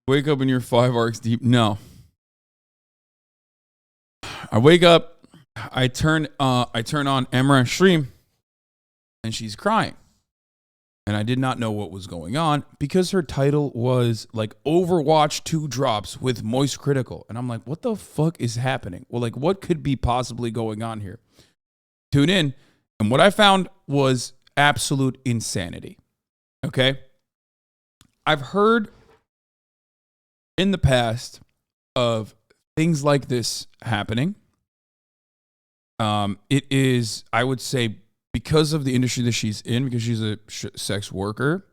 Wake up and you're 5 arcs deep. No. I wake up, I turn on Amouranth's stream, and she's crying. And I did not know what was going on because her title was like Overwatch 2 drops with Moist Critical. And I'm like, what the fuck is happening? Well, like, what could be possibly going on here? Tune in. And what I found was absolute insanity. Okay? I've heard in the past of things like this happening. It is, I would say, because of the industry that she's in, because she's a sex worker,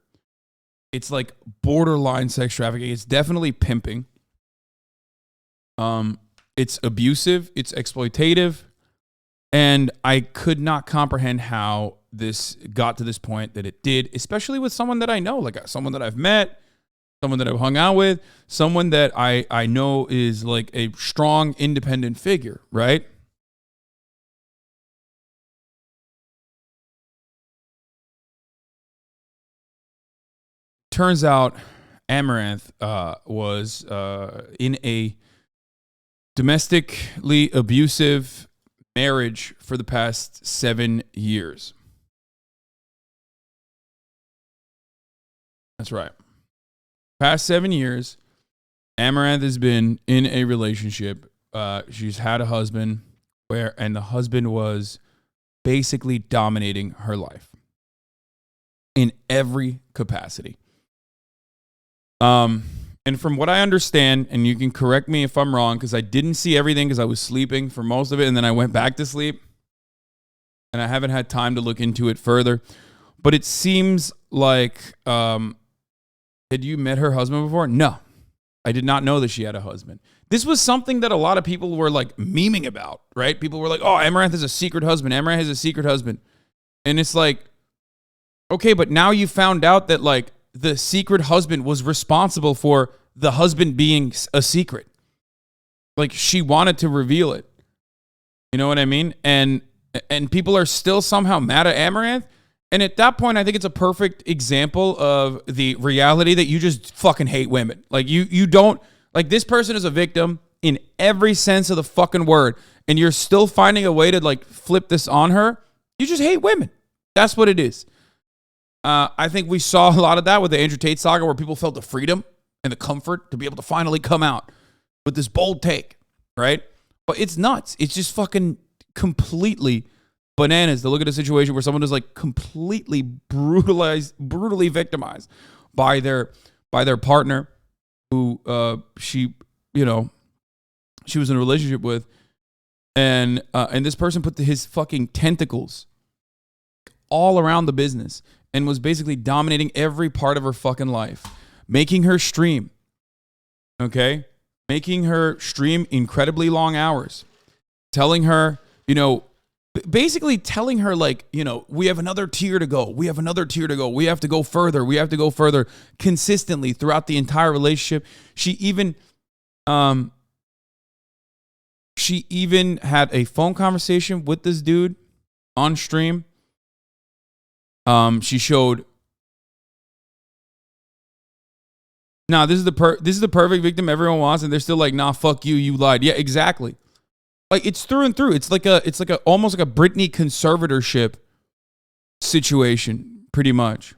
it's like borderline sex trafficking. It's definitely pimping. It's abusive. It's exploitative. And I could not comprehend how this got to this point that it did, especially with someone that I know, like someone that I've met, someone that I've hung out with, someone that I know is like a strong, independent figure, right? Turns out Amouranth was in a domestically abusive marriage for the past 7 years. That's right. Past 7 years, Amouranth has been in a relationship. She's had a husband and the husband was basically dominating her life in every capacity. And from what I understand, and you can correct me if I'm wrong, because I didn't see everything because I was sleeping for most of it, and then I went back to sleep, and I haven't had time to look into it further. But it seems like, had you met her husband before? No, I did not know that she had a husband. This was something that a lot of people were like memeing about, right? People were like, oh, Amouranth has a secret husband. Amouranth has a secret husband. And it's like, okay, but now you found out that like, the secret husband was responsible for the husband being a secret. Like she wanted to reveal it. You know what I mean? And people are still somehow mad at Amouranth. And at that point, I think it's a perfect example of the reality that you just fucking hate women. Like you don't, like this person is a victim in every sense of the fucking word. And you're still finding a way to like flip this on her. You just hate women. That's what it is. I think we saw a lot of that with the Andrew Tate saga where people felt the freedom and the comfort to be able to finally come out with this bold take, right? But it's nuts. It's just fucking completely bananas to look at a situation where someone is like completely brutally victimized by their partner who she was in a relationship with, and this person put his fucking tentacles all around the business and was basically dominating every part of her fucking life, making her stream, okay? Making her stream incredibly long hours, telling her, basically telling her like, we have another tier to go. We have another tier to go. We have to go further. We have to go further consistently throughout the entire relationship. She even had a phone conversation with this dude on stream. She showed. Nah, this is the perfect victim everyone wants, and they're still like, nah, fuck you, you lied. Yeah, exactly. Like it's through and through. It's like almost like a Britney conservatorship situation, pretty much.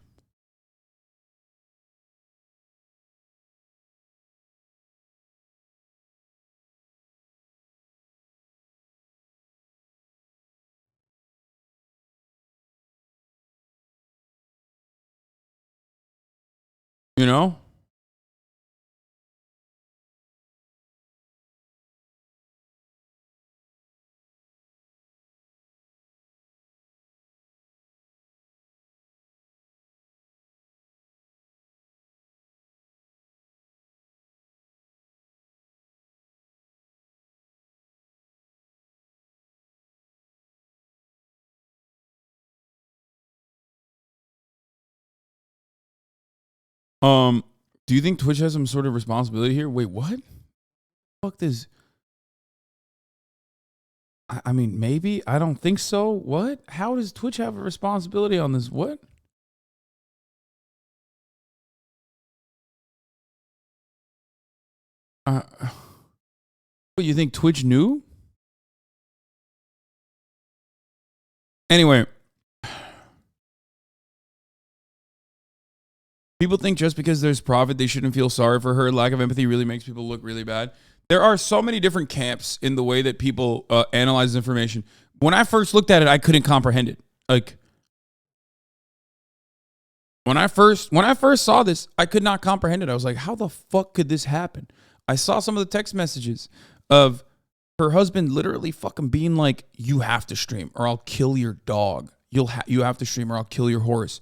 You know? Do you think Twitch has some sort of responsibility here? Wait, what? Fuck this. I mean, maybe. I don't think so. What? How does Twitch have a responsibility on this? What? What, you think Twitch knew? Anyway, people think just because there's profit, they shouldn't feel sorry for her. Lack of empathy really makes people look really bad. There are so many different camps in the way that people analyze information. When I first looked at it, I couldn't comprehend it. Like, when I first saw this, I could not comprehend it. I was like, how the fuck could this happen? I saw some of the text messages of her husband literally fucking being like, you have to stream or I'll kill your dog. You have to stream or I'll kill your horse.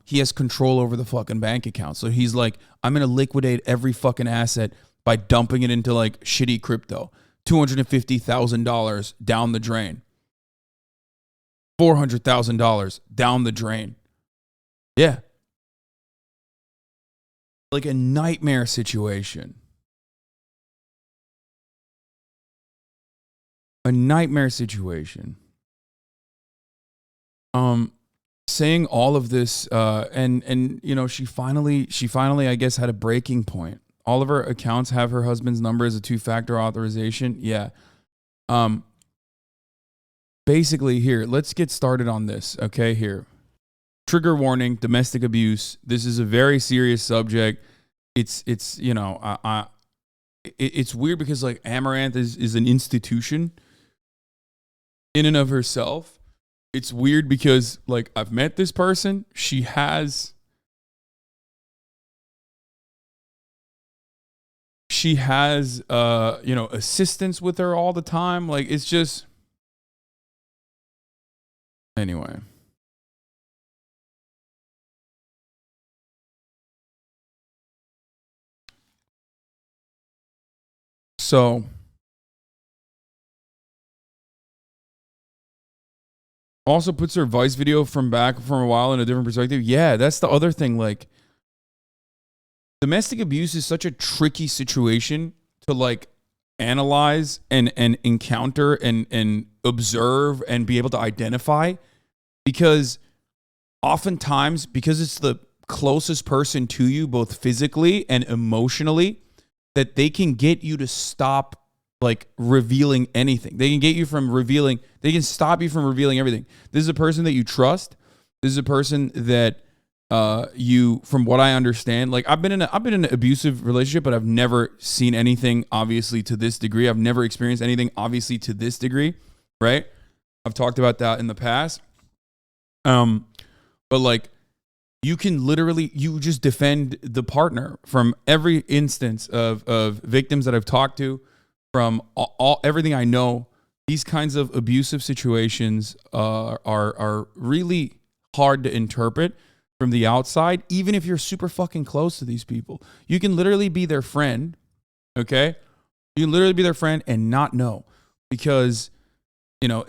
He has control over the fucking bank account. So he's like, I'm going to liquidate every fucking asset by dumping it into like shitty crypto. $250,000 down the drain. $400,000 down the drain. Yeah. Like a nightmare situation. A nightmare situation. Saying all of this, and you know, she finally, I guess, had a breaking point. All of her accounts have her husband's number as a 2-factor authorization. Yeah. Basically, here, let's get started on this. Okay, here. Trigger warning: domestic abuse. This is a very serious subject. It's you know, it's weird because like Amouranth is an institution in and of herself. It's weird because like I've met this person. She has you know, assistants with her all the time. Like, it's just, anyway. So also puts her Vice video from a while in a different perspective. Yeah, that's the other thing. Like, domestic abuse is such a tricky situation to like analyze and encounter and observe and be able to identify, because oftentimes, because it's the closest person to you, both physically and emotionally, that they can get you to stop like revealing anything. They can get you from revealing, they can stop you from revealing everything. This is a person that you trust. This is a person that you, from what I understand, like I've been in an abusive relationship, but I've never seen anything obviously to this degree. I've never experienced anything obviously to this degree, right? I've talked about that in the past. But like, you can literally, you just defend the partner from every instance of victims that I've talked to, from everything I know. These kinds of abusive situations are really hard to interpret from the outside, even if you're super fucking close to these people. You can literally be their friend, okay? You can literally be their friend and not know, because, you know,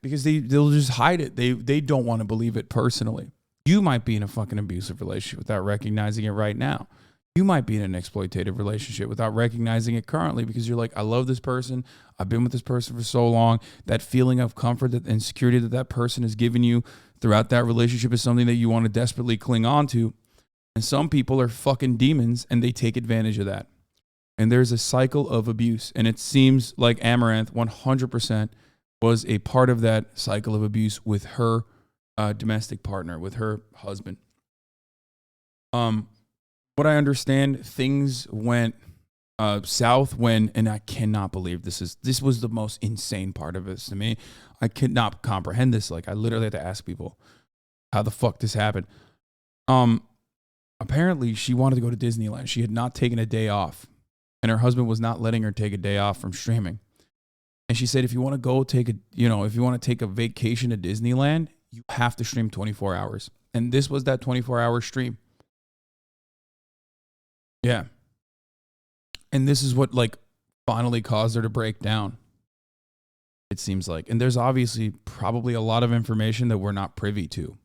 because they'll just hide it. They don't want to believe it personally. You might be in a fucking abusive relationship without recognizing it right now. You might be in an exploitative relationship without recognizing it currently, because you're like, I love this person. I've been with this person for so long. That feeling of comfort and security that person has given you throughout that relationship is something that you want to desperately cling on to. And some people are fucking demons and they take advantage of that. And there's a cycle of abuse. And it seems like Amouranth 100% was a part of that cycle of abuse with her domestic partner, with her husband. What I understand, things went south when, and I cannot believe this was the most insane part of this to me. I could not comprehend this. Like, I literally had to ask people how the fuck this happened. Apparently she wanted to go to Disneyland. She had not taken a day off, and her husband was not letting her take a day off from streaming. And she said, if you want to go take a vacation to Disneyland, you have to stream 24 hours. And this was that 24-hour stream. Yeah. And this is what like finally caused her to break down, it seems like. And there's obviously probably a lot of information that we're not privy to.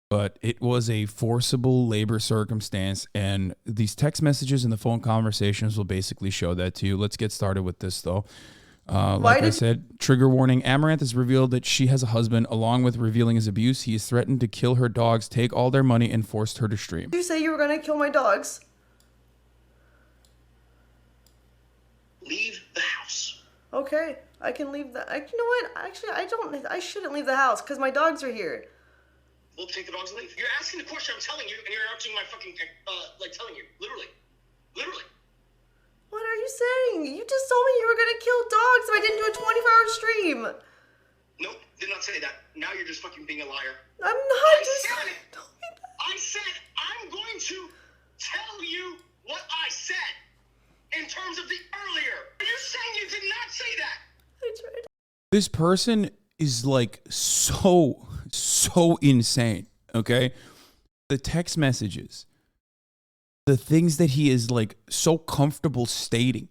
But it was a forcible labor circumstance, and these text messages and the phone conversations will basically show that to you. Let's get started with this, though. Like I said, trigger warning. Amouranth has revealed that she has a husband. Along with revealing his abuse, he has threatened to kill her dogs, take all their money, and forced her to stream. You say you were going to kill my dogs. Leave the house. Okay, I can leave the. You know what? Actually, I don't. I shouldn't leave the house because my dogs are here. Well, take the dogs and leave. You're asking the question. I'm telling you, and you're interrupting my fucking telling you, literally. What are you saying? You just told me you were gonna kill dogs if I didn't do a 24-hour stream. Nope, did not say that. Now you're just fucking being a liar. I'm not. I said I'm going to tell you what I said in terms of the earlier. Are you saying you did not say that? I tried. This person is like so insane, okay? The text messages, the things that he is like so comfortable stating,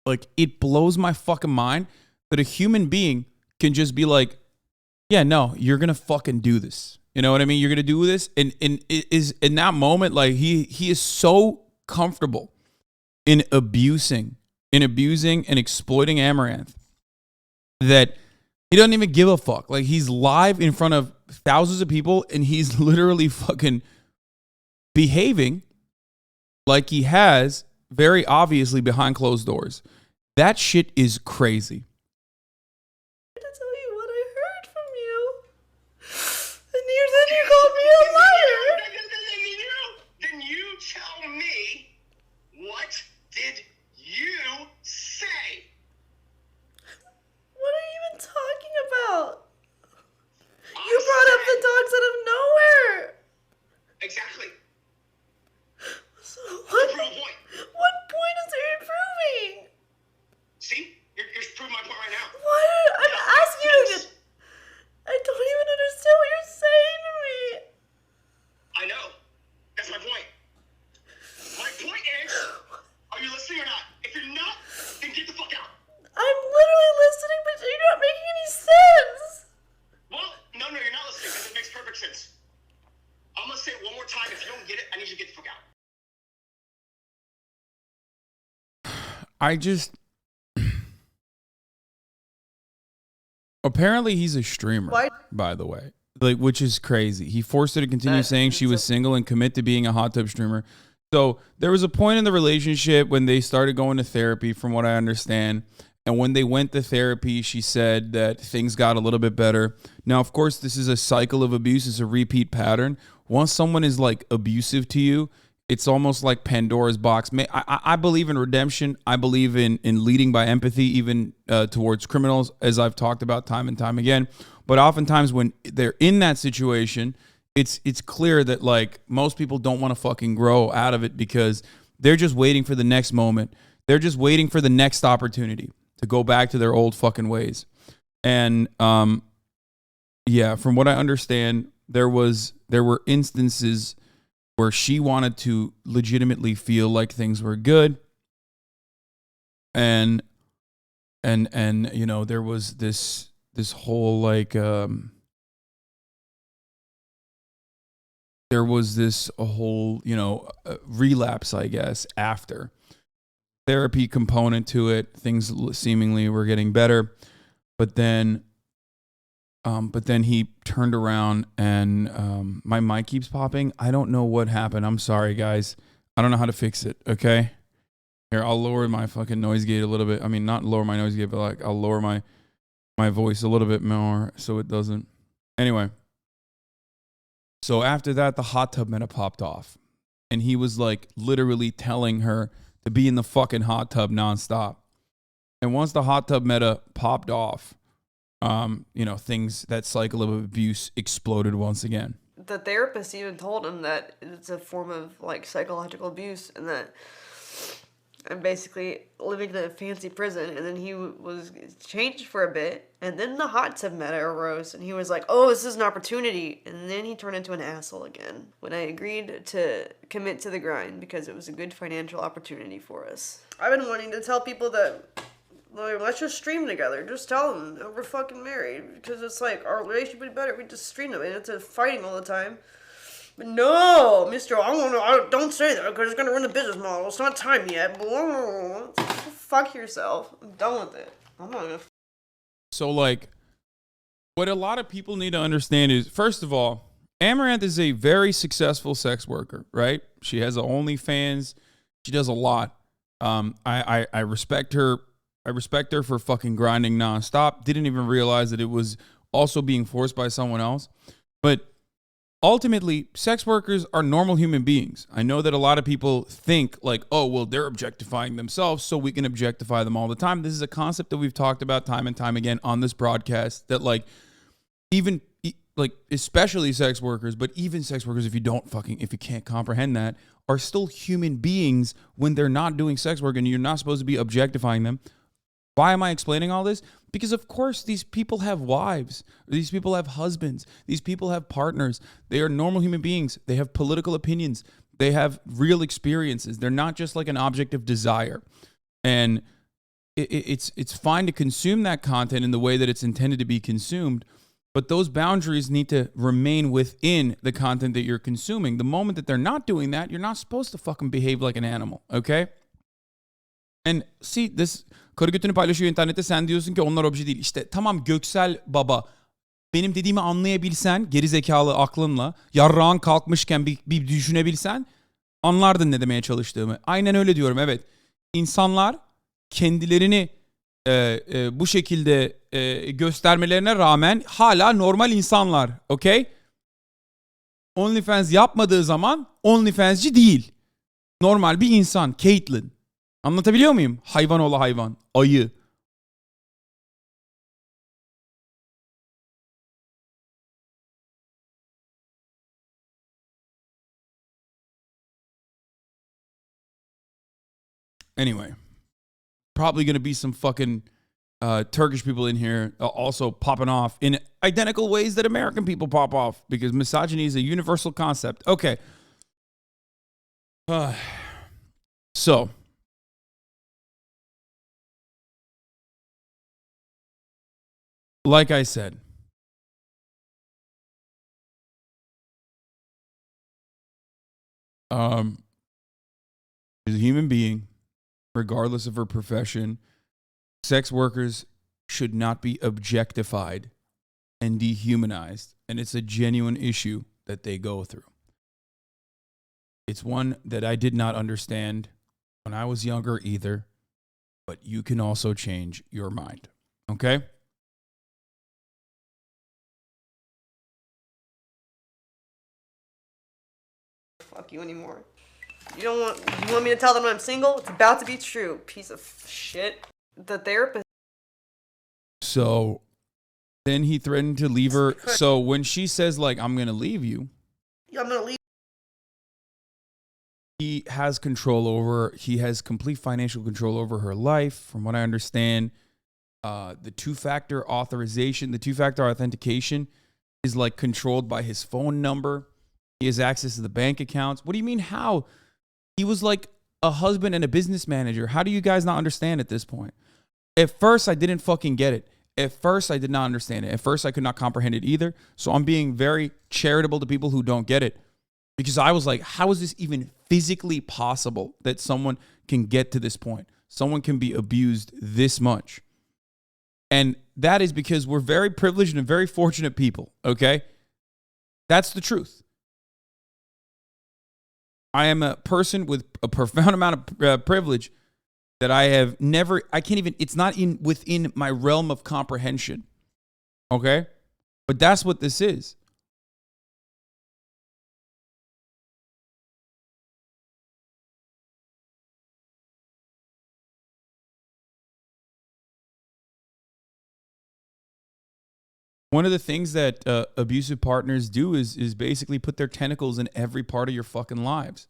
like it blows my fucking mind that a human being can just be like, yeah, no, you're gonna fucking do this. You know what I mean? You're gonna do this, and it is in that moment, like he is so comfortable in abusing and exploiting Amouranth that he doesn't even give a fuck. Like he's live in front of thousands of people, and he's literally fucking behaving like he has very obviously behind closed doors. That shit is crazy. To tell you what I heard from you, and then you called me a liar. Then you tell me, what did you say? What are you even talking about? You brought up the dogs out of nowhere. Exactly. So what Prove a point. point is there improving? See? You're proving my point right now. What? I'm asking you. I don't even understand what you're saying to me. I know. That's my point. My point is, are you listening or not? If you're not, then get the fuck out. I'm literally listening, but you're not making any sense. Well, no, you're not listening because it makes perfect sense. I'm gonna say it one more time. If you don't get it, I need you to get the fuck out. Apparently he's a streamer, Why? by the way, like, which is crazy. He forced her to continue saying she was single and commit to being a hot tub streamer. So there was a point in the relationship when they started going to therapy, from what I understand. And when they went to therapy, she said that things got a little bit better. Now, of course, this is a cycle of abuse. It's a repeat pattern. Once someone is like abusive to you, it's almost like Pandora's box. I believe in redemption. I believe in leading by empathy, even towards criminals, as I've talked about time and time again. But oftentimes when they're in that situation, it's clear that like most people don't want to fucking grow out of it because they're just waiting for the next moment. They're just waiting for the next opportunity to go back to their old fucking ways. And yeah, from what I understand, there were instances where she wanted to legitimately feel like things were good. And you know, there was this whole like there was this a whole, you know, relapse, I guess, after therapy component to it. Things seemingly were getting better, but then he turned around and my mic keeps popping. I don't know what happened. I'm sorry, guys. I don't know how to fix it. Okay, here, I'll lower my fucking noise gate a little bit. I mean, not lower my noise gate, but like I'll lower my voice a little bit more so it doesn't. Anyway, so after that, the hot tub meta popped off, and he was like literally telling her to be in the fucking hot tub nonstop. And once the hot tub meta popped off, you know, that cycle of abuse exploded once again. The therapist even told him that it's a form of like psychological abuse, and that I'm basically living in a fancy prison. And then he was changed for a bit, and then the hot tub meta arose, and he was like, "Oh, this is an opportunity." And then he turned into an asshole again when I agreed to commit to the grind because it was a good financial opportunity for us. I've been wanting to tell people that, like, let's just stream together. Just tell them that we're fucking married, because it's like our relationship would be better if we just stream them, and it's fighting all the time. But no, Mister, don't say that because it's gonna ruin the business model. It's not time yet. Fuck yourself. I'm done with it. I'm not gonna. So like, what a lot of people need to understand is, first of all, Amouranth is a very successful sex worker, right? She has a OnlyFans. She does a lot. I respect her. I respect her for fucking grinding nonstop. Didn't even realize that it was also being forced by someone else. But ultimately, sex workers are normal human beings. I know that a lot of people think like, oh, well, they're objectifying themselves, so we can objectify them all the time. This is a concept that we've talked about time and time again on this broadcast, that like, even like, especially sex workers, but even sex workers, if you can't comprehend that, are still human beings when they're not doing sex work, and you're not supposed to be objectifying them. Why am I explaining all this? Because of course these people have wives, these people have husbands, these people have partners. They are normal human beings. They have political opinions. They have real experiences. They're not just like an object of desire. And it's fine to consume that content in the way that it's intended to be consumed, but those boundaries need to remain within the content that you're consuming. The moment that they're not doing that, you're not supposed to fucking behave like an animal, okay? And see, this karı götünü paylaşıyor internette, sen diyorsun ki onlar obje değil. İşte tamam Göksel baba, benim dediğimi anlayabilsen geri zekalı aklınla, yarrağın kalkmışken bir düşünebilsen anlardın ne demeye çalıştığımı. Aynen öyle diyorum, evet. İnsanlar kendilerini bu şekilde göstermelerine rağmen hala normal insanlar, okay? OnlyFans yapmadığı zaman OnlyFans'ci değil. Normal bir insan, Caitlyn. Anlatabiliyor muyum? Hayvan oğlu hayvan. Ayı. Anyway. Probably going to be some fucking Turkish people in here also popping off in identical ways that American people pop off, because misogyny is a universal concept. Okay. So. Like I said, she's a human being, regardless of her profession. Sex workers should not be objectified and dehumanized, and it's a genuine issue that they go through. It's one that I did not understand when I was younger either, but you can also change your mind, okay? Fuck you anymore. You want me to tell them I'm single? It's about to be true, piece of shit. The therapist. So then he threatened to leave her. So when she says like, I'm going to leave you. I'm going to leave. He has control over, he has complete financial control over her life. From what I understand, the two-factor authorization, the two-factor authentication is like controlled by his phone number. He has access to the bank accounts. What do you mean how? He was like a husband and a business manager. How do you guys not understand at this point? At first, I didn't fucking get it. At first, I did not understand it. At first, I could not comprehend it either. So I'm being very charitable to people who don't get it. Because I was like, how is this even physically possible that someone can get to this point? Someone can be abused this much. And that is because we're very privileged and very fortunate people, okay? That's the truth. I am a person with a profound amount of privilege that I have never, I can't even, it's not within my realm of comprehension, okay? But that's what this is. One of the things that abusive partners do is basically put their tentacles in every part of your fucking lives.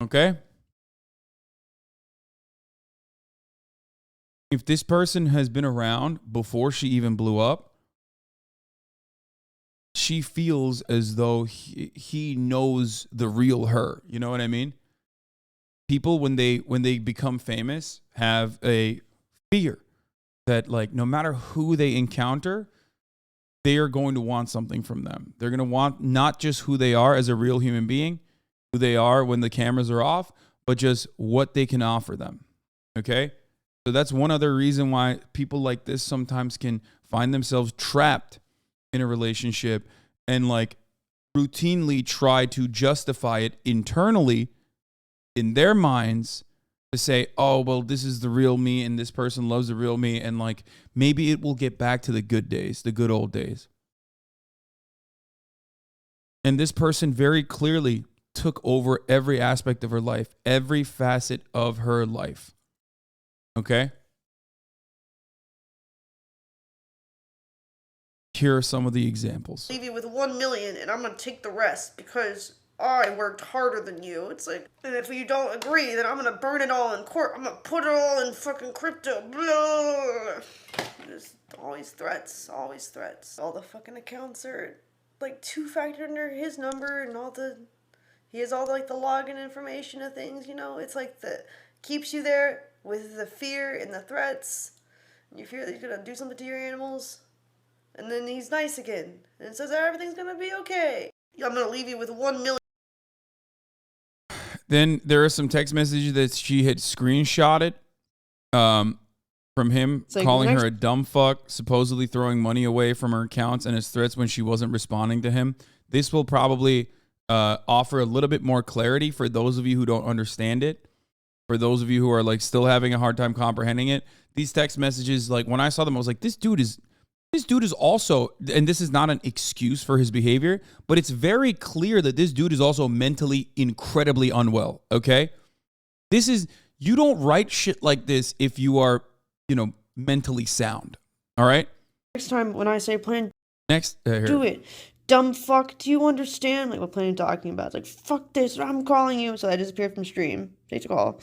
Okay? If this person has been around before she even blew up, she feels as though he knows the real her. You know what I mean? People, when they become famous, have a fear that like no matter who they encounter, they are going to want something from them. They're going to want not just who they are as a real human being, who they are when the cameras are off, but just what they can offer them. Okay? So that's one other reason why people like this sometimes can find themselves trapped in a relationship and like routinely try to justify it internally in their minds to say, oh, well, this is the real me and this person loves the real me. And like, maybe it will get back to the good days, the good old days. And this person very clearly took over every aspect of her life, every facet of her life. Okay? Here are some of the examples. Leave you with 1 million and I'm gonna take the rest because I worked harder than you. It's like, and if you don't agree, then I'm gonna burn it all in court. I'm gonna put it all in fucking crypto. Blah. Just always threats, always threats. All the fucking accounts are like 2-factor under his number and he has all like the login information of things, you know. It's like keeps you there with the fear and the threats. And you fear that he's gonna do something to your animals. And then he's nice again. And says everything's gonna be okay. I'm gonna leave you with 1 million. Then there are some text messages that she had screenshotted from him like, calling her a dumb fuck, supposedly throwing money away from her accounts and his threats when she wasn't responding to him. This will probably offer a little bit more clarity for those of you who don't understand it. For those of you who are like still having a hard time comprehending it. These text messages, like when I saw them, I was like, this dude is also, and this is not an excuse for his behavior, but it's very clear that this dude is also mentally incredibly unwell, okay? You don't write shit like this if you are, mentally sound, all right? Next time when I say plan, here. do it. Dumb fuck, do you understand? Like what plan I'm talking about? It's like, fuck this, I'm calling you. So I disappeared from stream. Take the call.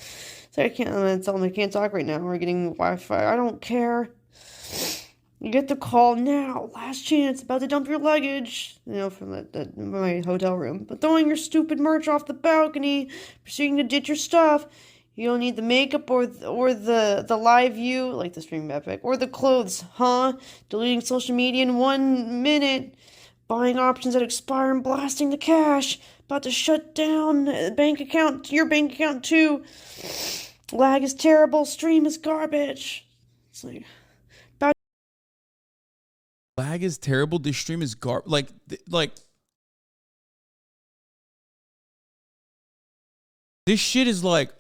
So I'm gonna tell him I can't talk right now. We're getting Wi-Fi. I don't care. You get the call now. Last chance. About to dump your luggage. From my hotel room. But throwing your stupid merch off the balcony. Proceeding to ditch your stuff. You don't need the makeup or the live view. Like the stream epic. Or the clothes. Huh? Deleting social media in 1 minute. Buying options that expire and blasting the cash. About to shut down bank account. Your bank account too. Lag is terrible. Stream is garbage. It's like... Lag is terrible. This stream is like this shit is like,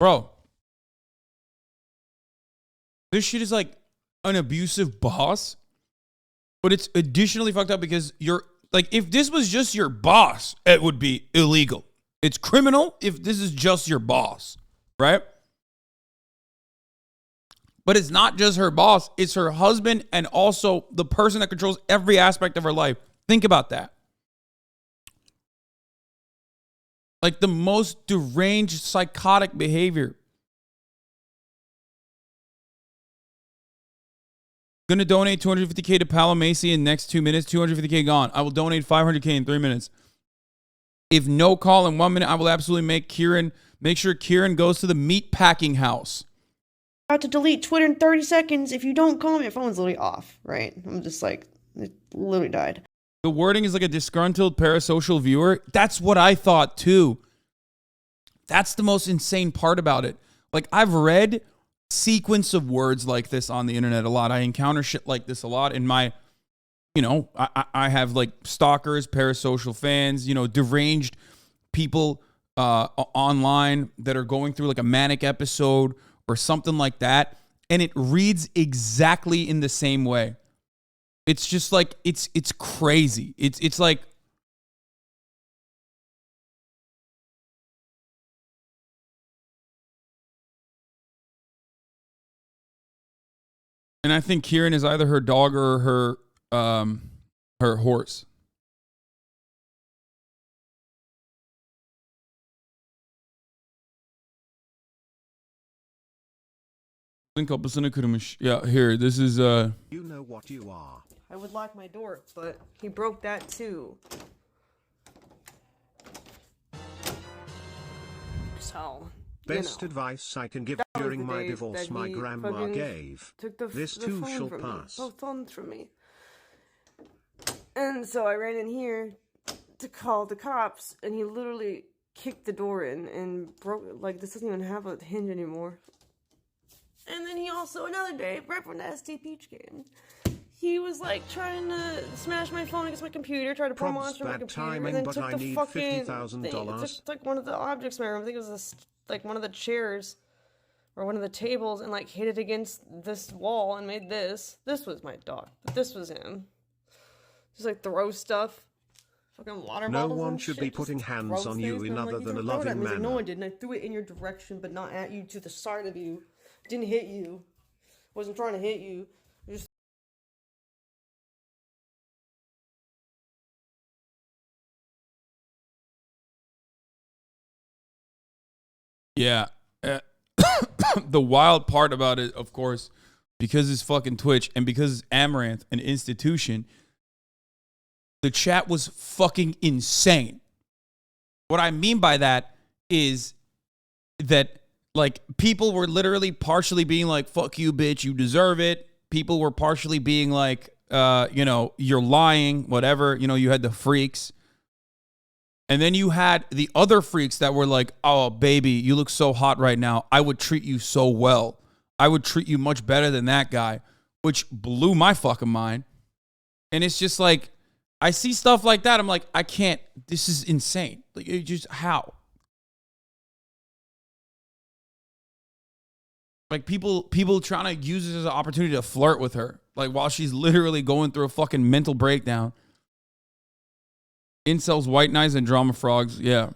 bro. This shit is like an abusive boss, but it's additionally fucked up because you're like, if this was just your boss, it would be illegal. It's criminal if this is just your boss, right? But it's not just her boss, it's her husband and also the person that controls every aspect of her life. Think about that. Like the most deranged, psychotic behavior. Gonna donate $250K to Palomacey in next 2 minutes. $250K gone. I will donate $500K in 3 minutes. If no call in 1 minute, I will absolutely make sure Kieran goes to the meat packing house. About to delete Twitter in 30 seconds. If you don't call me, your phone's literally off, right? I'm just like, it literally died. The wording is like a disgruntled parasocial viewer. That's what I thought too. That's the most insane part about it. Like I've read sequence of words like this on the internet a lot. I encounter shit like this a lot in my, I have like stalkers, parasocial fans, deranged people online that are going through like a manic episode or something like that, and it reads exactly in the same way. It's just like it's crazy. It's like and I think Kieran is either her dog or her horse. Yeah, here, this is You know what you are. I would lock my door, but he broke that too. So, Best advice I can give during my divorce my grandma gave. This too shall pass. Both phones from me. And so I ran in here to call the cops, and he literally kicked the door in and broke, like, this doesn't even have a hinge anymore. And then he also, another day, right when the SD Peach came, he was like trying to smash my phone against my computer, try to pull monster my computer, timing, and then but took I the need fucking $50,000. thing. It took like one of the objects, man. I think it was like one of the chairs, or one of the tables and like hit it against this wall and made this. This was my dog. But this was him. Just like throw stuff. Fucking water No bottles one and should shit, be putting hands on you in other than a loving manner. No one did, and I threw it in your direction, but not at you, to the side of you. Didn't hit you. Wasn't trying to hit you. Just Yeah. The wild part about it, of course, because it's fucking Twitch and because it's Amouranth, an institution, the chat was fucking insane. What I mean by that is that, like, people were literally partially being like, fuck you, bitch, you deserve it. People were partially being like, you're lying, whatever. You had the freaks. And then you had the other freaks that were like, oh, baby, you look so hot right now. I would treat you so well. I would treat you much better than that guy, which blew my fucking mind. And it's just like, I see stuff like that. I'm like, I can't. This is insane. Like, it just, how? Like, people trying to use this as an opportunity to flirt with her. Like, while she's literally going through a fucking mental breakdown. Incels, white knights, and drama frogs. Yeah.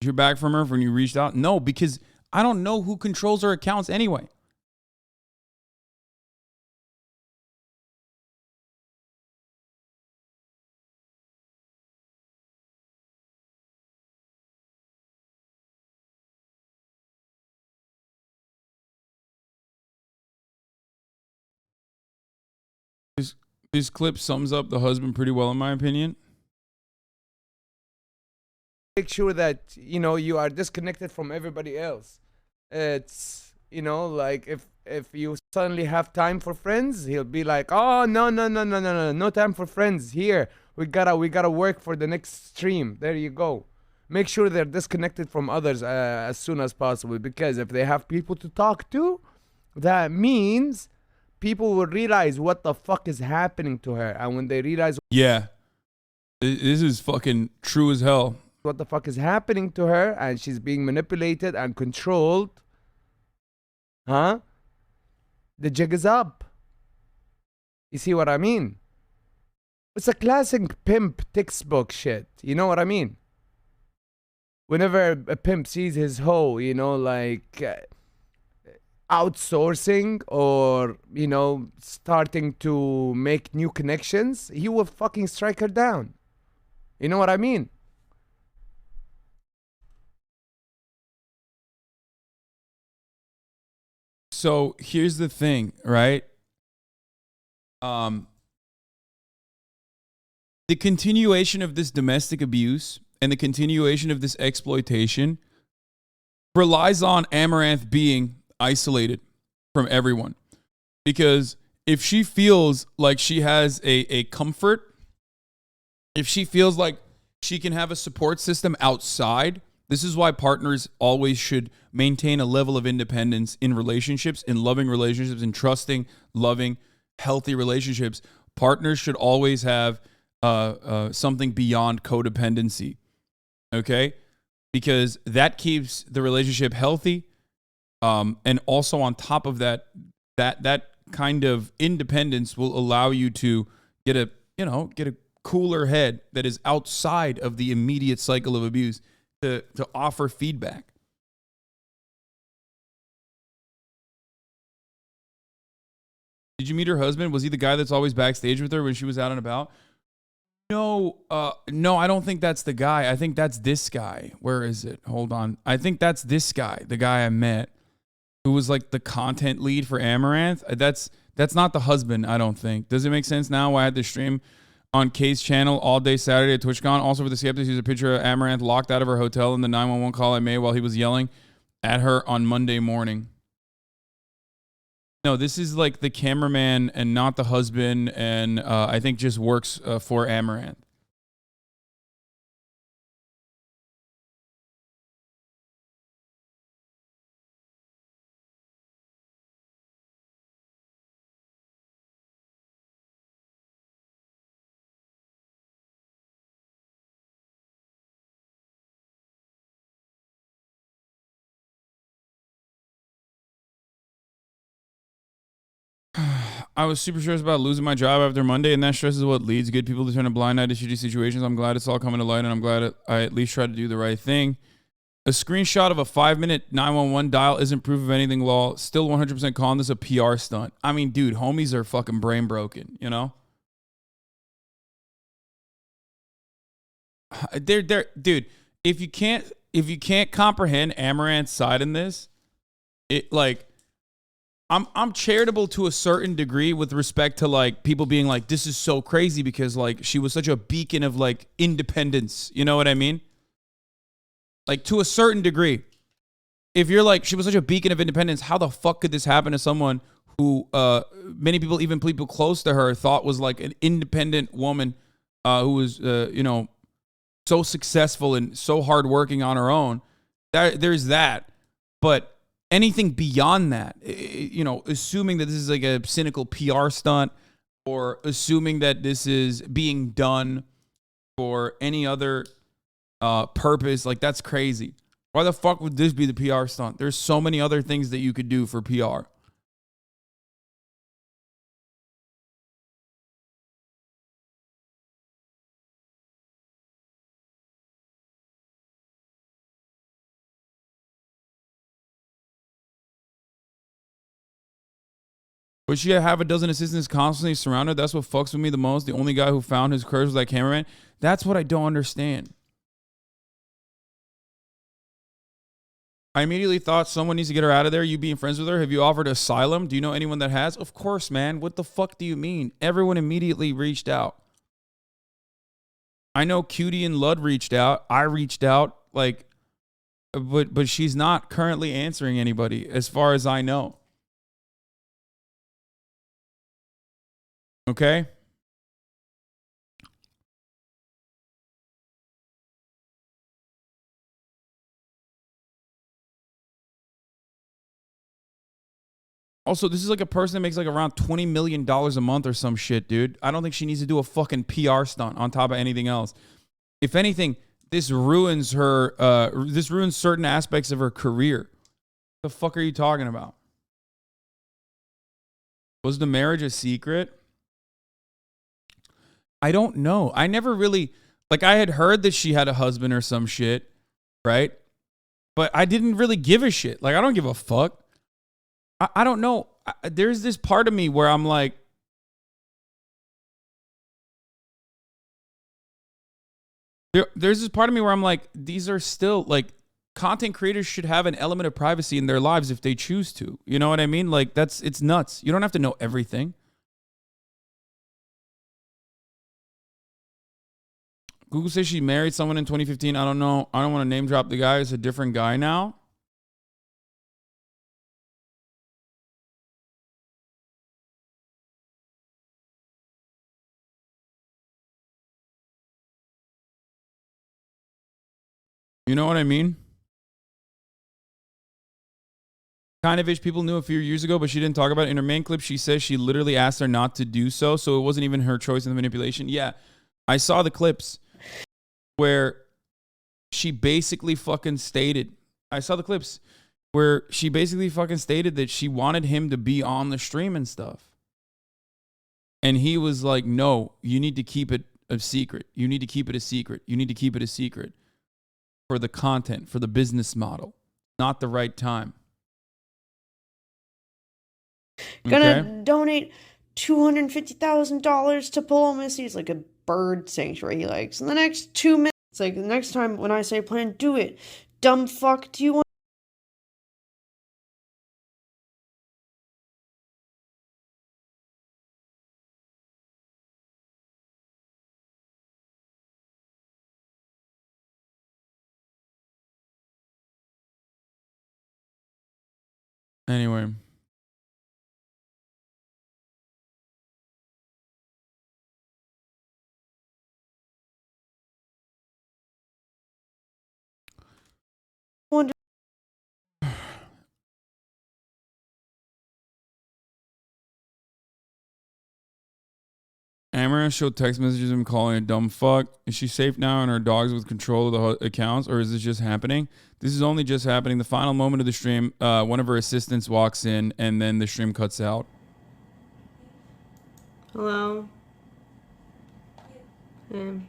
You're back from her when you reached out? No, because I don't know who controls her accounts anyway. This clip sums up the husband pretty well, in my opinion. Make sure that you are disconnected from everybody else. It's like if you suddenly have time for friends, he'll be like, oh, no time for friends here. We gotta work for the next stream. There you go. Make sure they're disconnected from others as soon as possible, because if they have people to talk to, that means people will realize what the fuck is happening to her. And when they realize, yeah, this is fucking true as hell, what the fuck is happening to her, and she's being manipulated and controlled, the jig is up. You see what I mean? It's a classic pimp textbook shit. You know what I mean? Whenever a pimp sees his hoe, outsourcing or starting to make new connections, he will fucking strike her down. You know what I mean? So here's the thing, right? The continuation of this domestic abuse and the continuation of this exploitation relies on Amouranth being isolated from everyone. Because if she feels like she has a comfort, if she feels like she can have a support system outside, this is why partners always should maintain a level of independence in relationships, in loving relationships, in trusting, loving, healthy relationships. Partners should always have something beyond codependency, okay? Because that keeps the relationship healthy. And also on top of that kind of independence will allow you to get a cooler head that is outside of the immediate cycle of abuse to offer feedback. Did you meet her husband? Was he the guy that's always backstage with her when she was out and about? No, I don't think that's the guy. I think that's this guy. Where is it? Hold on. I think that's this guy, the guy I met, who was like the content lead for Amouranth. That's not the husband, I don't think. Does it make sense now why I had to stream on Kate's channel all day Saturday at TwitchCon? Also for the skeptics, here's a picture of Amouranth locked out of her hotel in the 911 call I made while he was yelling at her on Monday morning. No, this is like the cameraman and not the husband, and I think just works for Amouranth. I was super stressed about losing my job after Monday, and that stress is what leads good people to turn a blind eye to shitty situations. I'm glad it's all coming to light, and I'm glad I at least tried to do the right thing. A screenshot of a 5-minute 911 dial isn't proof of anything, lol. Still 100% calling this a PR stunt. I mean, dude, homies are fucking brain broken, you know? Dude, if you can't comprehend Amouranth's side in this, it like I'm charitable to a certain degree with respect to like people being like, this is so crazy because like she was such a beacon of like independence. You know what I mean? Like to a certain degree. If you're like, she was such a beacon of independence, how the fuck could this happen to someone who many people, even people close to her, thought was like an independent woman who was, you know, so successful and so hardworking on her own. There's that. But anything beyond that, you know, assuming that this is like a cynical PR stunt or assuming that this is being done for any other purpose, like that's crazy. Why the fuck would this be the PR stunt? There's so many other things that you could do for PR. But she have a dozen assistants constantly surrounded. That's what fucks with me the most. The only guy who found his courage was that cameraman. That's what I don't understand. I immediately thought someone needs to get her out of there. You being friends with her. Have you offered asylum? Do you know anyone that has? Of course, man. What the fuck do you mean? Everyone immediately reached out. I know Cutie and Lud reached out. I reached out. Like, but she's not currently answering anybody as far as I know. Okay? Also, this is like a person that makes like around $20 million a month or some shit, dude. I don't think she needs to do a fucking PR stunt on top of anything else. If anything, this ruins her, this ruins certain aspects of her career. What the fuck are you talking about? Was the marriage a secret? I don't know. I never really, like, I had heard that she had a husband or some shit, right? But I didn't really give a shit. Like, I don't give a fuck. I don't know. There's this part of me where I'm like, there's this part of me where I'm like, these are still, like, content creators should have an element of privacy in their lives if they choose to. You know what I mean? Like, it's nuts. You don't have to know everything. Google says she married someone in 2015. I don't know. I don't want to name drop the guy. It's a different guy now. You know what I mean? Kind of ish people knew a few years ago, but she didn't talk about it. In her main clip, she says she literally asked her not to do so, so it wasn't even her choice in the manipulation. Yeah, I saw the clips where she basically fucking stated, I saw the clips where she basically fucking stated that she wanted him to be on the stream and stuff. And he was like, no, you need to keep it a secret. You need to keep it a secret. You need to keep it a secret. For the content, for the business model. Not the right time. Gonna donate $250,000 to Polo Missy. It's like a bird sanctuary he likes. In the next 2 minutes, it's like the next time when I say plan, do it. Dumb fuck, do you want? Anyway. Wonder. Amouranth showed text messages of him calling a dumb fuck. Is she safe now and her dogs with control of the accounts, or is this just happening? This is only just happening. The final moment of the stream, one of her assistants walks in, and then the stream cuts out. Hello? Hey.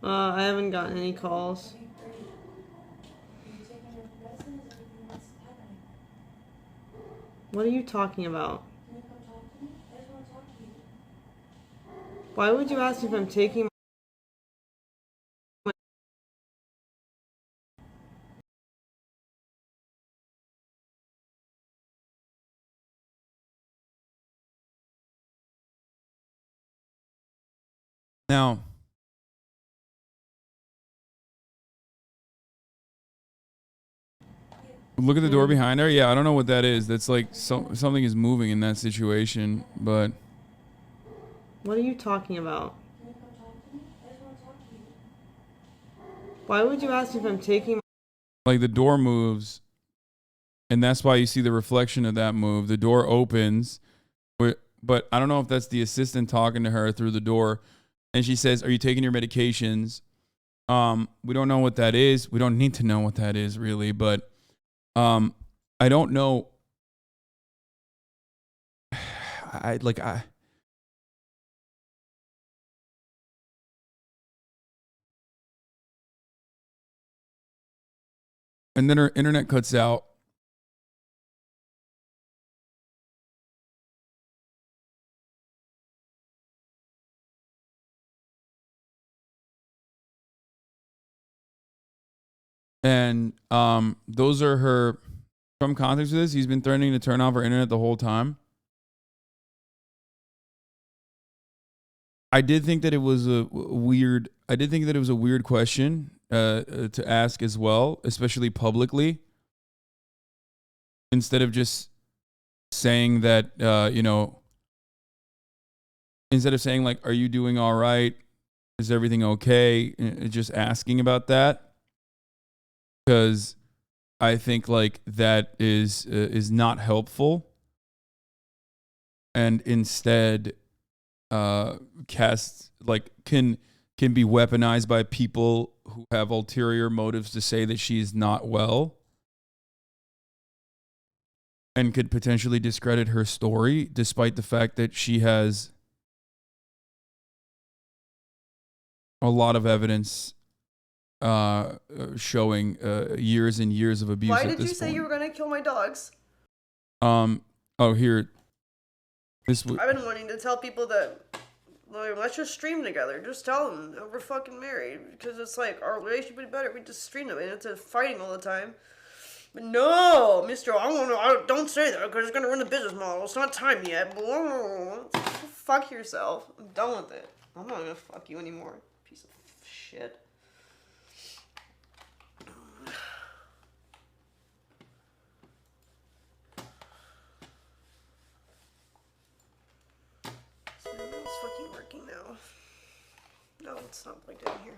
I haven't gotten any calls. What are you talking about? Why would you ask if I'm taking Now, look at the door behind her. Yeah, I don't know what that is. That's like something is moving in that situation, but What are you talking about? Why would you ask if I'm taking like the door moves, and that's why you see the reflection of that move. The door opens, but I don't know if that's the assistant talking to her through the door, and she says, "Are you taking your medications?" We don't know what that is. We don't need to know what that is really, but I don't know. I and then her internet cuts out. And those are her, from context of this, he's been threatening to turn off her internet the whole time. I did think that it was a weird question to ask as well, especially publicly, instead of just saying that, instead of saying like, "Are you doing all right? Is everything okay?" Just asking about that, because I think like that is not helpful, and instead cast like can be weaponized by people who have ulterior motives to say that she's not well, and could potentially discredit her story despite the fact that she has a lot of evidence showing years and years of abuse. Why at did you this say point. you were gonna kill my dogs? Oh, here. I've been wanting to tell people that, like, let's just stream together. Just tell them that we're fucking married, because it's like our relationship would be better if we just stream them, and it's fighting all the time. But no, Mister, don't say that because it's gonna ruin the business model. It's not time yet. Fuck yourself. I'm done with it. I'm not gonna fuck you anymore. Piece of shit. It's fucking working now. No, it's not plugged in here.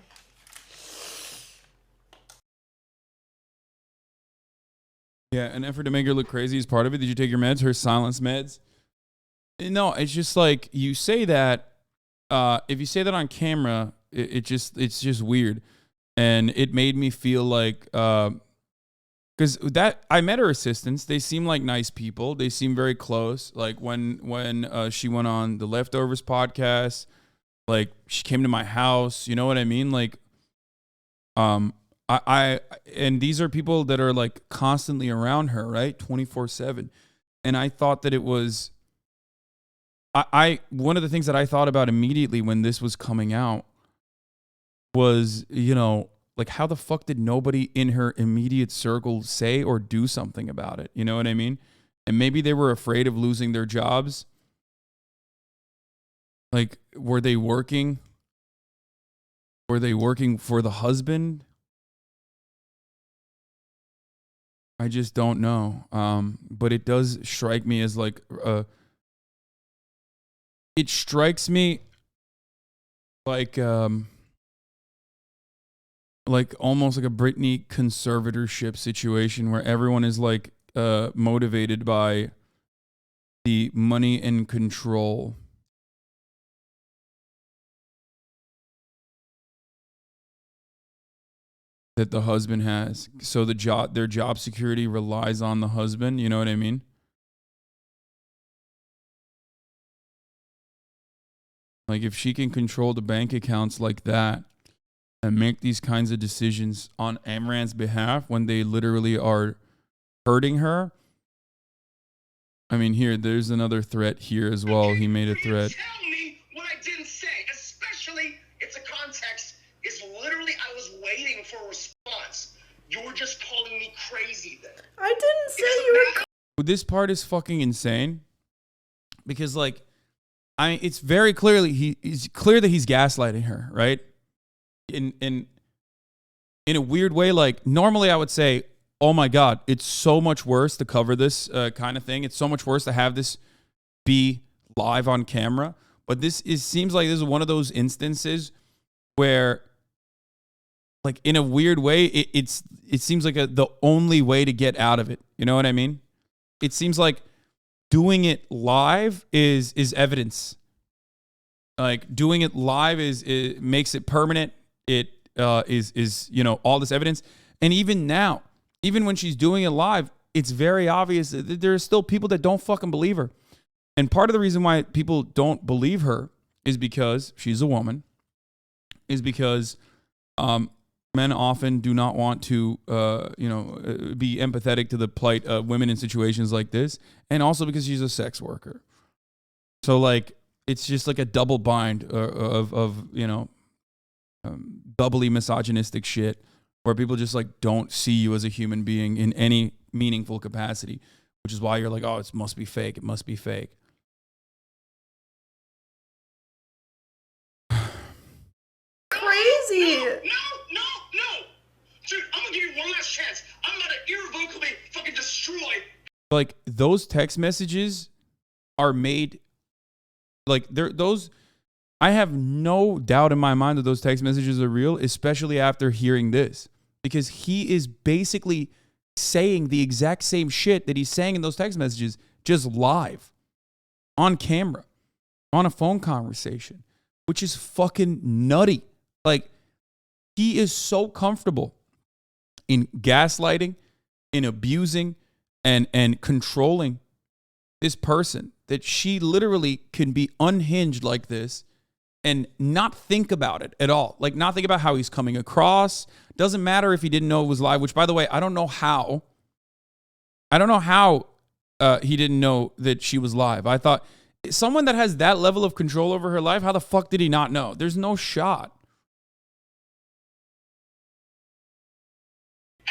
Yeah, an effort to make her look crazy is part of it. Did you take your meds? Her silence meds? No, it's just like you say that. If you say that on camera, it's just weird, and it made me feel like because that I met her assistants. They seem like nice people. They seem very close. Like when she went on the Leftovers podcast, like she came to my house. You know what I mean? Like I and these are people that are like constantly around her, right? 24/7. And I thought that it was I one of the things that I thought about immediately when this was coming out was, like how the fuck did nobody in her immediate circle say or do something about it? You know what I mean? And maybe they were afraid of losing their jobs. Like, were they working? Were they working for the husband? I just don't know. But it does strike me as like it strikes me like almost like a Britney conservatorship situation where everyone is like motivated by the money and control that the husband has. So their job security relies on the husband, you know what I mean? Like, if she can control the bank accounts like that and make these kinds of decisions on Amouranth's behalf when they literally are hurting her. I mean, there's another threat here as well. He made a threat. Tell me what I didn't say, especially if the context is literally I was waiting for a response. You're just calling me crazy then. I didn't say you were. This part is fucking insane because, like, it's very clearly it's clear that he's gaslighting her, right? In a weird way, like normally I would say, oh my God, it's so much worse to cover this kind of thing. It's so much worse to have this be live on camera. But seems like this is one of those instances where, like, in a weird way, it seems like the only way to get out of it. You know what I mean? It seems like doing it live is evidence. Like, doing it live it makes it permanent. It is all this evidence. And even now, even when she's doing it live, it's very obvious that there are still people that don't fucking believe her. And part of the reason why people don't believe her is because she's a woman, is because men often do not want to, be empathetic to the plight of women in situations like this. And also because she's a sex worker. So, like, it's just like a double bind of doubly misogynistic shit where people just, like, don't see you as a human being in any meaningful capacity, which is why you're like, oh, it must be fake. It must be fake. Crazy. No. Dude, I'm going to give you one last chance. I'm going to irrevocably fucking destroy. Like, those text messages are made, like, I have no doubt in my mind that those text messages are real, especially after hearing this. Because he is basically saying the exact same shit that he's saying in those text messages, just live, on camera, on a phone conversation, which is fucking nutty. Like, he is so comfortable in gaslighting, in abusing, and controlling this person that she literally can be unhinged like this and not think about it at all. Like, not think about how he's coming across. Doesn't matter if he didn't know it was live, which, by the way, I don't know how he didn't know that she was live. I thought someone that has that level of control over her life, how the fuck did he not know? There's no shot.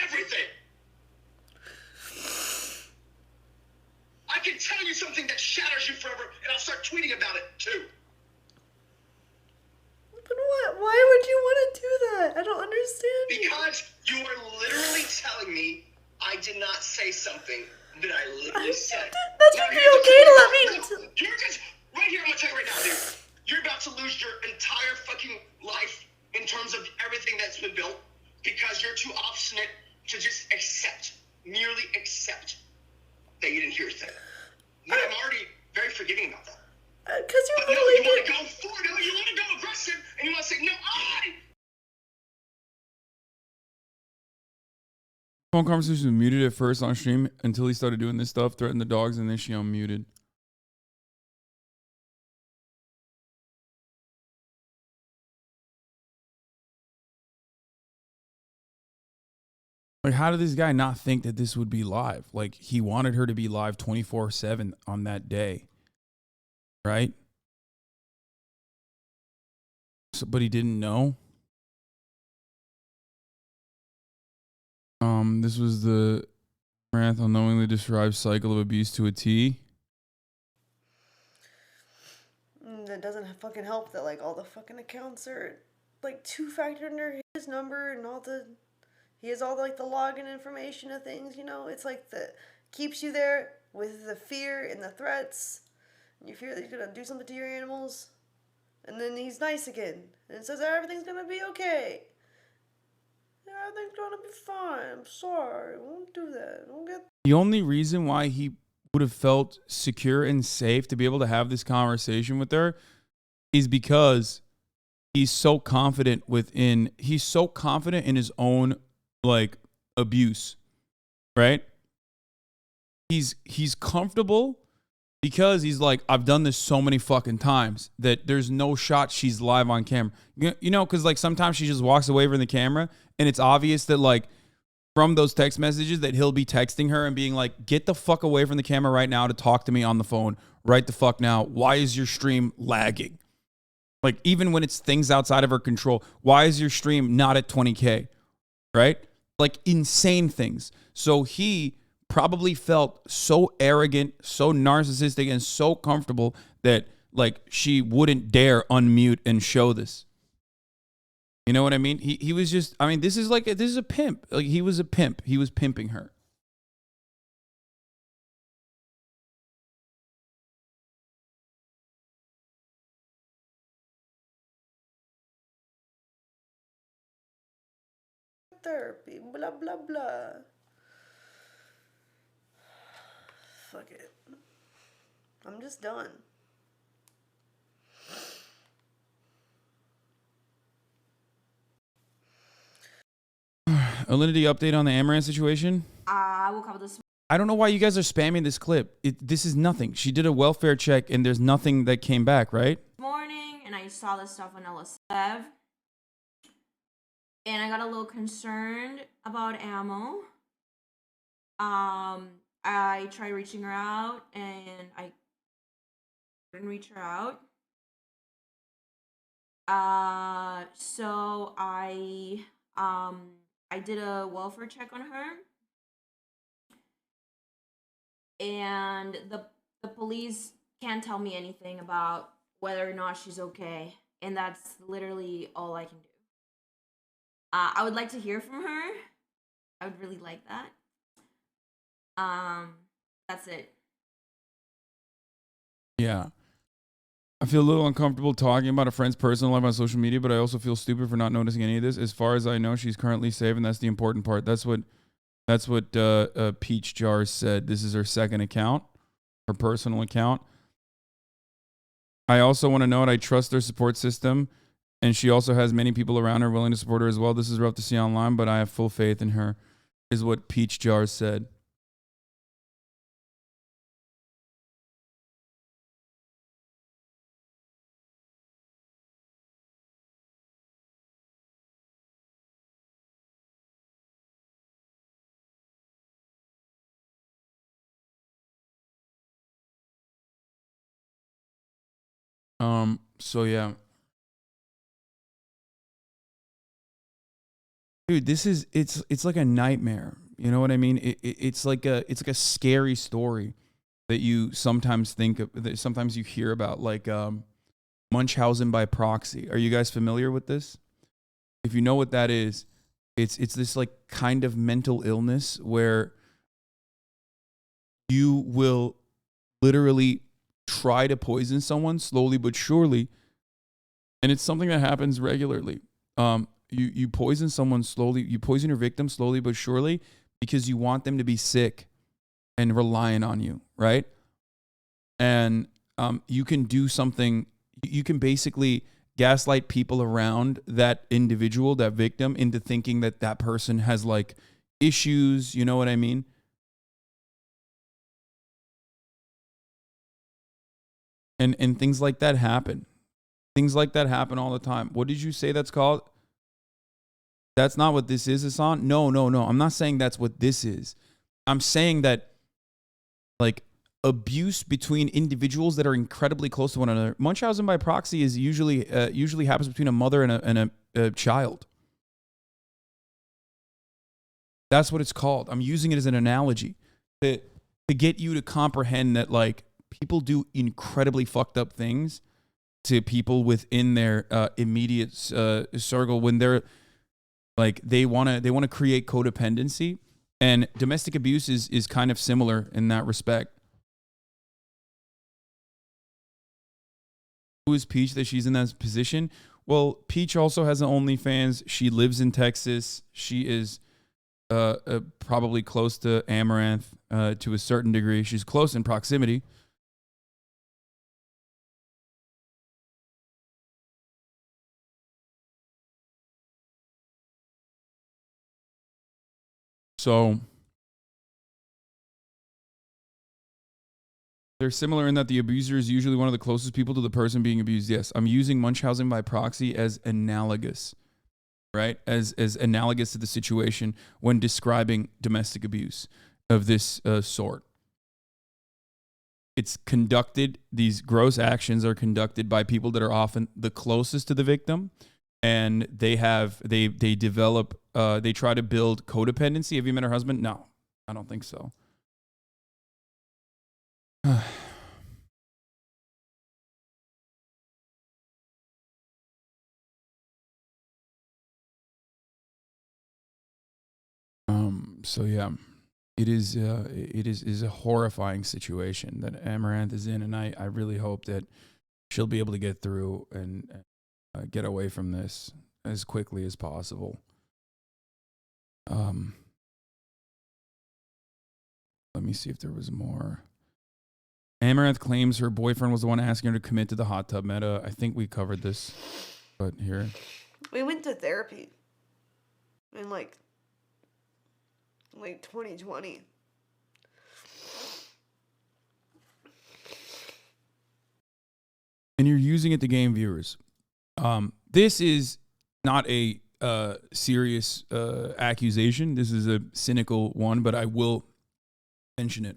Everything. I can tell you something that shatters you forever, and I'll start tweeting about it, too. But what? Why would you want to do that? I don't understand. Because you are literally telling me I did not say something that I literally said. That should be okay to let me. You're just right here. I'm gonna tell you right now, dude. You're about to lose your entire fucking life in terms of everything that's been built because you're too obstinate to just merely accept that you didn't hear a thing. But I'm already very forgiving about that. Because you're But no, literally you want to go forward, no, you want to go aggressive, and you want to say, no, Phone conversation was muted at first on stream until he started doing this stuff, threatened the dogs, and then she unmuted. Like, how did this guy not think that this would be live? Like, he wanted her to be live 24/7 on that day. Right? So, but he didn't know. This was the Amouranth unknowingly described cycle of abuse to a T. That doesn't fucking help that, like, all the fucking accounts are, like, two-factor under his number and he has all, like, the login information of things, you know? It's like keeps you there with the fear and the threats. And you fear that he's gonna do something to your animals. And then he's nice again. And says everything's gonna be okay. Everything's gonna be fine. I'm sorry. I won't do that. Don't get. The only reason why he would have felt secure and safe to be able to have this conversation with her is because he's so confident in his own, like, abuse, right? He's comfortable Because he's like, I've done this so many fucking times that there's no shot she's live on camera. You know, because like sometimes she just walks away from the camera and it's obvious that like from those text messages that he'll be texting her and being like, get the fuck away from the camera right now to talk to me on the phone right the fuck now. Why is your stream lagging? Like even when it's things outside of her control, why is your stream not at 20K? Right? Like insane things. So he probably felt so arrogant, so narcissistic, and so comfortable that like she wouldn't dare unmute and show this. You know what I mean? He was just, I mean, this is a pimp. Like he was a pimp. He was pimping her. Therapy, blah blah blah. Fuck it. I'm just done. Alinity update on the Amouranth situation? I woke up this I don't know why you guys are spamming this clip. This is nothing. She did a welfare check and there's nothing that came back, right? morning and I saw this stuff on LSF. And I got a little concerned about Ammo. I tried reaching her out and I couldn't reach her out. So I did a welfare check on her. And the police can't tell me anything about whether or not she's okay. And that's literally all I can do. I would like to hear from her. I would really like that. That's it. Yeah. I feel a little uncomfortable talking about a friend's personal life on social media, but I also feel stupid for not noticing any of this. As far as I know, she's currently safe, and that's the important part. That's what Peach Jars said. This is her second account, her personal account. I also want to note I trust their support system, and she also has many people around her willing to support her as well. This is rough to see online, but I have full faith in her, is what Peach Jars said. So yeah. Dude, it's like a nightmare. You know what I mean? It's like a scary story that you sometimes think of, that sometimes you hear about, like Munchausen by proxy. Are you guys familiar with this? If you know what that is, it's this like kind of mental illness where you will literally try to poison someone slowly but surely, and it's something that happens regularly. You poison someone slowly, you poison your victim slowly but surely because you want them to be sick and relying on you, right? And you can do something, you can basically gaslight people around that individual, that victim, into thinking that that person has like issues, you know what I mean? And things like that happen. Things like that happen all the time. What did you say that's called? That's not what this is, Hasan. No. I'm not saying that's what this is. I'm saying that like abuse between individuals that are incredibly close to one another. Munchausen by proxy is usually happens between a mother and a child. That's what it's called. I'm using it as an analogy to get you to comprehend that like people do incredibly fucked up things to people within their immediate circle when they're like they want to create codependency, and domestic abuse is kind of similar in that respect. Who is Peach that she's in that position? Well, Peach also has an OnlyFans. She lives in Texas. She is probably close to Amouranth to a certain degree. She's close in proximity. So They're similar in that the abuser is usually one of the closest people to the person being abused. Yes, I'm using Munchausen by proxy as analogous, right? As analogous to the situation when describing domestic abuse of this sort. It's conducted, these gross actions are conducted by people that are often the closest to the victim, and they develop, they try to build codependency. Have you met her husband? No, I don't think so. So yeah, it is a horrifying situation that Amouranth is in, and I really hope that she'll be able to get through and get away from this as quickly as possible. Let me see if there was more. Amouranth claims her boyfriend was the one asking her to commit to the hot tub meta. I think we covered this, but here. We went to therapy in like 2020. And you're using it to gain viewers. This is not a serious accusation. This is a cynical one, but I will mention it.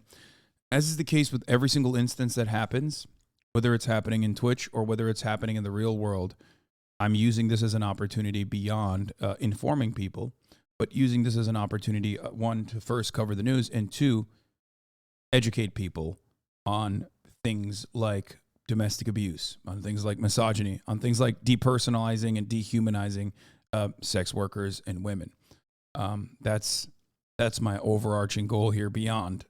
As is the case with every single instance that happens, whether it's happening in Twitch or whether it's happening in the real world, I'm using this as an opportunity beyond informing people, but using this as an opportunity, one, to first cover the news, and two, educate people on things like domestic abuse, on things like misogyny, on things like depersonalizing and dehumanizing sex workers and women. That's my overarching goal here beyond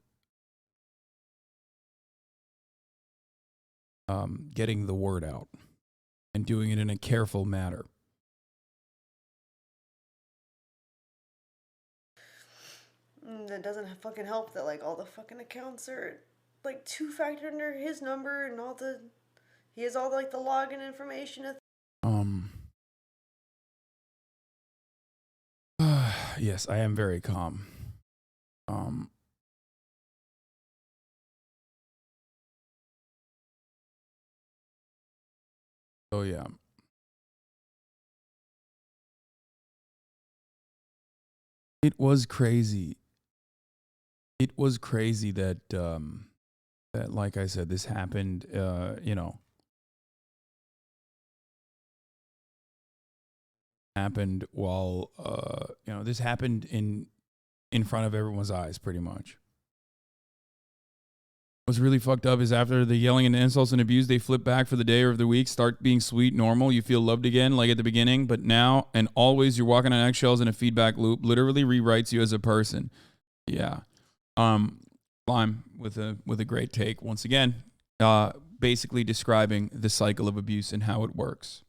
getting the word out and doing it in a careful manner. That doesn't fucking help that like all the fucking accounts are like two-factor under his number and all the he has all like the login information. Yes, I am very calm. Oh yeah. It was crazy. It was crazy that that, like I said, this happened, happened while this happened in front of everyone's eyes, pretty much. What's really fucked up is after the yelling and insults and abuse, they flip back for the day or the week, start being sweet, normal. You feel loved again, like at the beginning, but now and always you're walking on eggshells in a feedback loop. Literally rewrites you as a person. Yeah. Lime with a great take once again, basically describing the cycle of abuse and how it works.